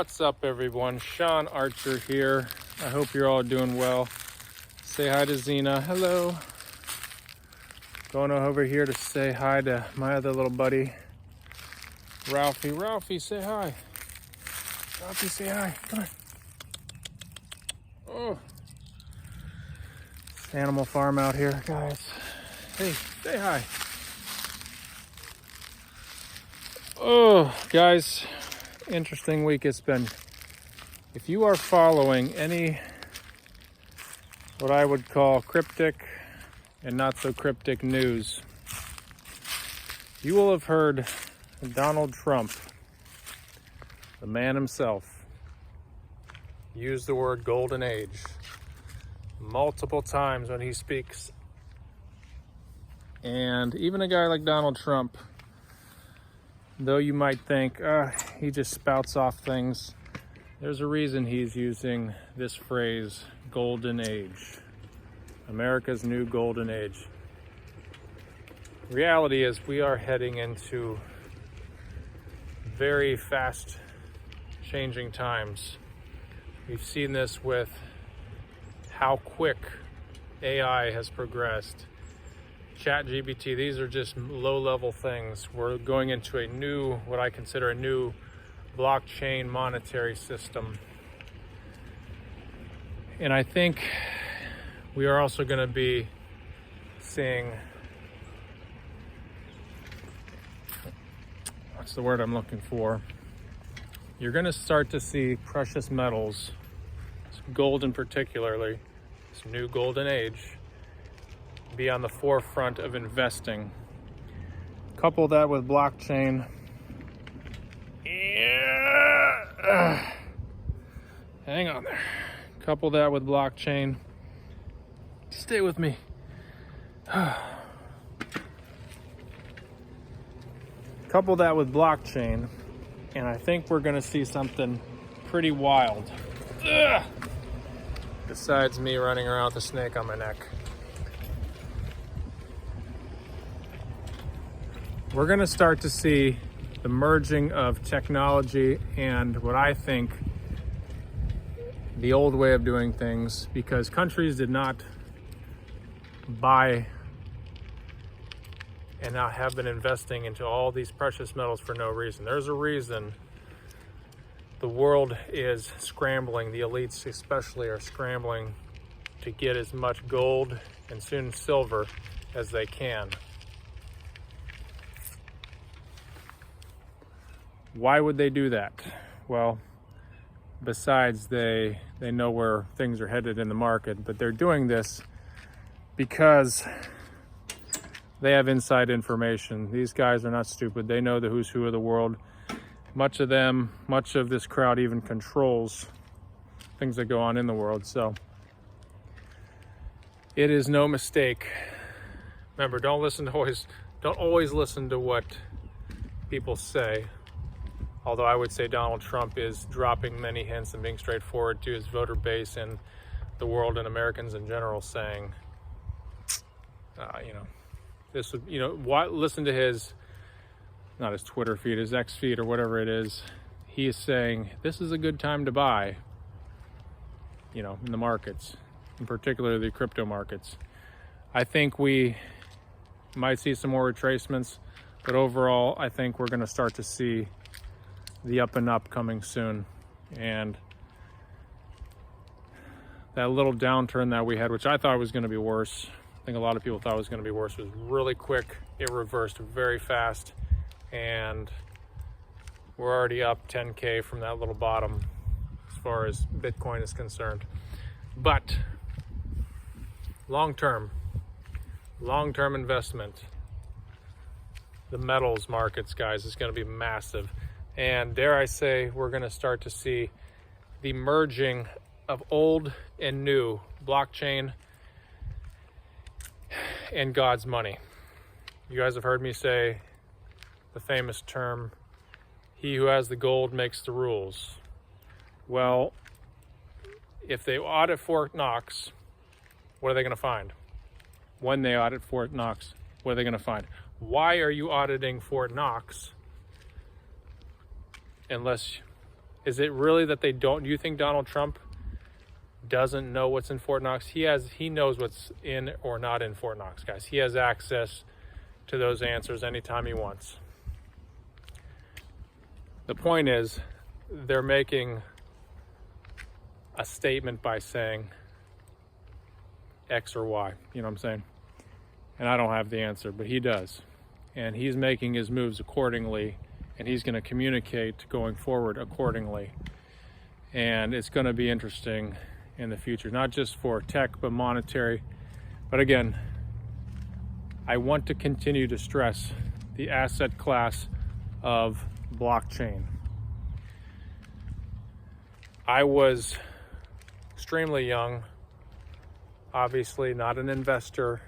What's up, everyone? Sean Archer here. I hope you're all doing well. Say hi to Zena. Hello. Going over here to say hi to my other little buddy, Ralphie. Ralphie, say hi. Ralphie, say hi. Come on. Oh. It's Animal Farm out here, guys. Hey, say hi. Oh, guys. Interesting week it's been. If you are following any what I would call cryptic and not so cryptic news, you will have heard Donald Trump, the man himself, use the word golden age multiple times when he speaks. And even a guy like Donald Trump, though you might think, he just spouts off things, there's a reason he's using this phrase, golden age. America's new golden age. Reality is we are heading into very fast changing times. We've seen this with how quick AI has progressed. ChatGPT, these are just low-level things. We're going into a new, what I consider a new blockchain monetary system. And I think we are also going to be seeing, what's the word I'm looking for? You're going to start to see precious metals, gold in particularly, this new golden age, be on the forefront of investing. Couple that with blockchain. Yeah. Hang on there. Couple that with blockchain. Stay with me. Couple that with blockchain, and I think we're gonna see something pretty wild. Ugh. Besides me running around with a snake on my neck. We're going to start to see the merging of technology and what I think the old way of doing things, because countries did not buy and now have been investing into all these precious metals for no reason. There's a reason the world is scrambling, the elites especially are scrambling to get as much gold and soon silver as they can. Why would they do that? Well, besides they know where things are headed in the market, but they're doing this because they have inside information. These guys are not stupid. They know the who's who of the world. Much of this crowd even controls things that go on in the world. So it is no mistake. Remember, don't always listen to what people say. Although I would say Donald Trump is dropping many hints and being straightforward to his voter base and the world and Americans in general, saying, this would, listen to his, not his Twitter feed, his X feed or whatever it is. He is saying this is a good time to buy, in the markets, in particular the crypto markets. I think we might see some more retracements, but overall, I think we're going to start to see the up and up coming soon. And that little downturn that we had, which I thought was going to be worse, I think a lot of people thought it was going to be worse, was really quick. It reversed very fast, and we're already up 10K from that little bottom as far as Bitcoin is concerned. But long-term investment, the metals markets, guys, is going to be massive. And dare I say, we're going to start to see the merging of old and new, blockchain and God's money. You guys have heard me say the famous term, he who has the gold makes the rules. Well, if they audit Fort Knox, what are they going to find? When they audit Fort Knox, what are they going to find? Why are you auditing Fort Knox unless Is it really that they don't? Do you think Donald Trump doesn't know what's in Fort Knox? He knows what's in or not in Fort Knox, guys. He has access to those answers anytime he wants. The point is, they're making a statement by saying X or Y, you know what I'm saying? And I don't have the answer, but he does. And he's making his moves accordingly, and he's going to communicate going forward accordingly. And it's going to be interesting in the future, not just for tech, but monetary. But again, I want to continue to stress the asset class of blockchain. I was extremely young, obviously not an investor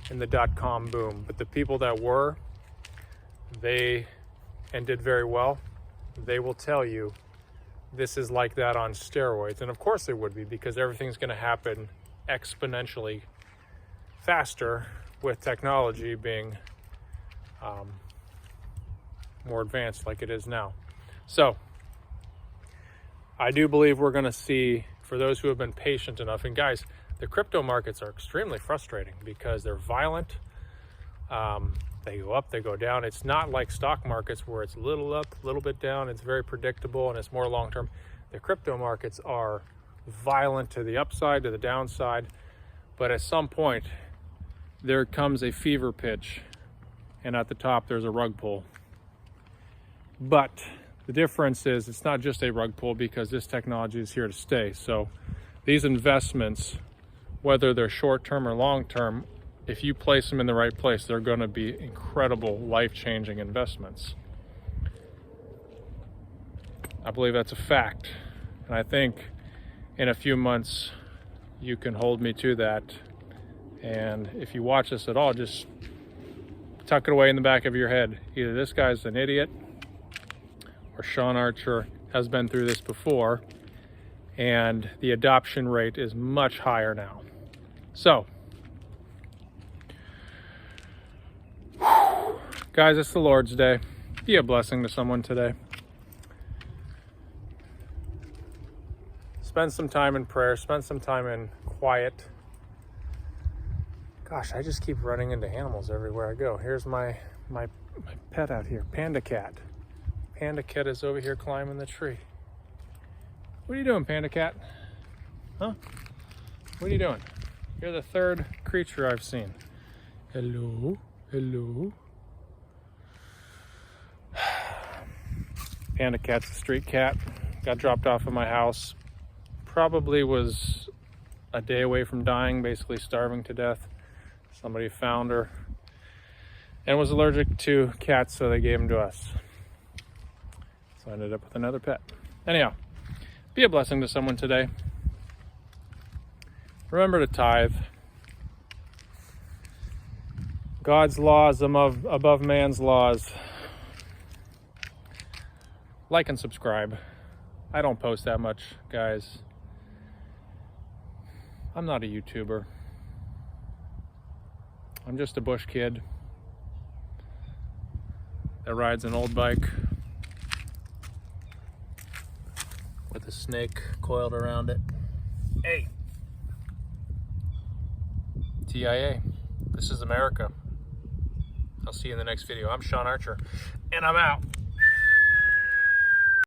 in the dot-com boom, but the people that were, and did very well, they will tell you this is like that on steroids. And of course it would be, because everything's going to happen exponentially faster with technology being more advanced like it is now. So I do believe we're going to see, for those who have been patient enough, and guys, the crypto markets are extremely frustrating because they're violent. They go up, they go down. It's not like stock markets where it's a little up, a little bit down. It's very predictable and it's more long-term. The crypto markets are violent to the upside, to the downside. But at some point, there comes a fever pitch, and at the top, there's a rug pull. But the difference is it's not just a rug pull, because this technology is here to stay. So these investments, whether they're short-term or long-term, if you place them in the right place, they're going to be incredible, life-changing investments. I believe that's a fact. And I think in a few months, you can hold me to that. And if you watch this at all, just tuck it away in the back of your head. Either this guy's an idiot, or Sean Archer has been through this before, and the adoption rate is much higher now. So, guys, it's the Lord's Day. Be a blessing to someone today. Spend some time in prayer. Spend some time in quiet. Gosh, I just keep running into animals everywhere I go. Here's my pet out here, Panda Cat. Panda Cat is over here climbing the tree. What are you doing, Panda Cat? Huh? What are you doing? You're the third creature I've seen. Hello, hello. Panda Cat's a street cat. Got dropped off at my house. Probably was a day away from dying, basically starving to death. Somebody found her and was allergic to cats, so they gave him to us. So I ended up with another pet. Anyhow, be a blessing to someone today. Remember to tithe. God's laws above man's laws. Like and subscribe. I don't post that much, guys. I'm not a YouTuber. I'm just a bush kid that rides an old bike with a snake coiled around it. Hey! TIA. This is America. I'll see you in the next video. I'm Sean Archer, and I'm out.